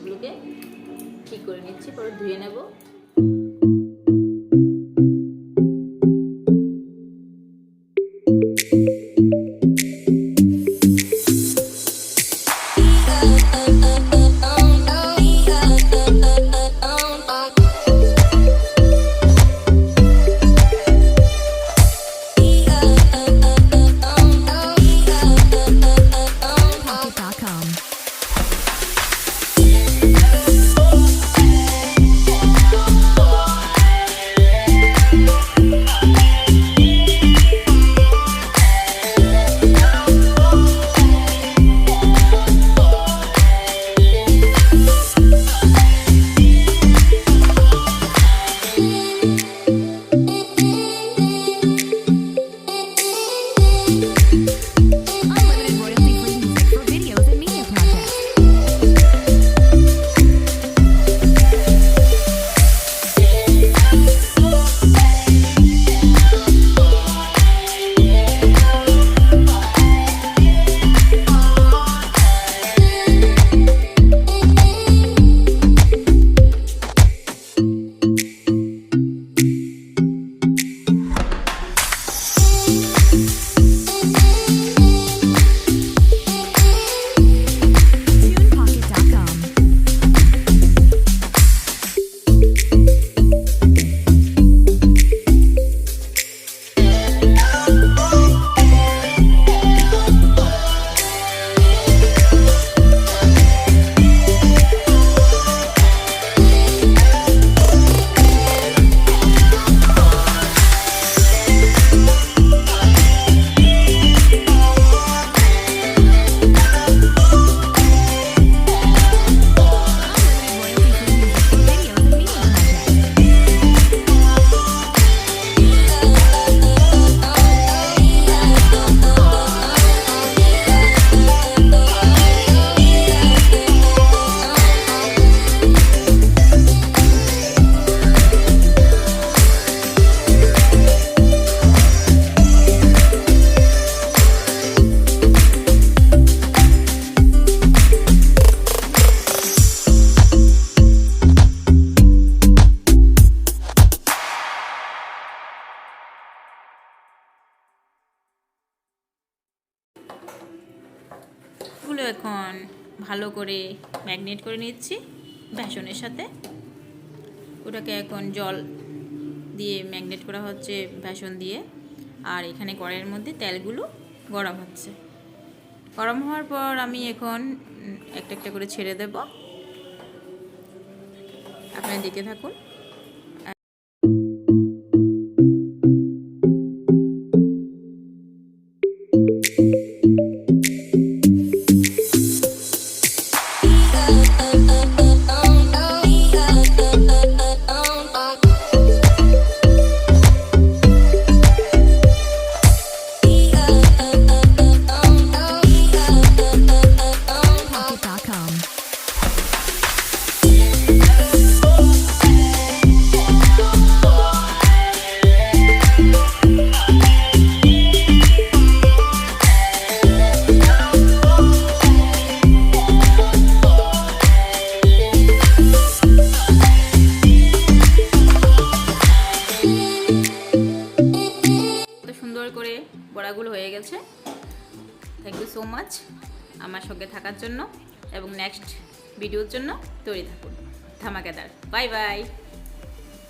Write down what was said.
এগুলোকে ঠিক করে নিচ্ছি, পরে ধুয়ে নেব। এগুলো এখন ভালো করে ম্যাগনেট করে নিচ্ছি বেসনের সাথে। ওটাকে এখন জল দিয়ে ম্যাগনেট করা হচ্ছে বেসন দিয়ে, আর এখানে কড়াইয়ের মধ্যে তেলগুলো গরম হচ্ছে। গরম হওয়ার পর আমি এখন একটা একটা করে ছেড়ে দেব, আপনারা দেখতে থাকুন। করে বড়াগুলো হয়ে গেছে। থ্যাংক ইউ সো মাচ আমার সঙ্গে থাকার জন্য, এবং নেক্সট ভিডিওর জন্য তৈরি থাকুন ধামাকাদার। Bye bye.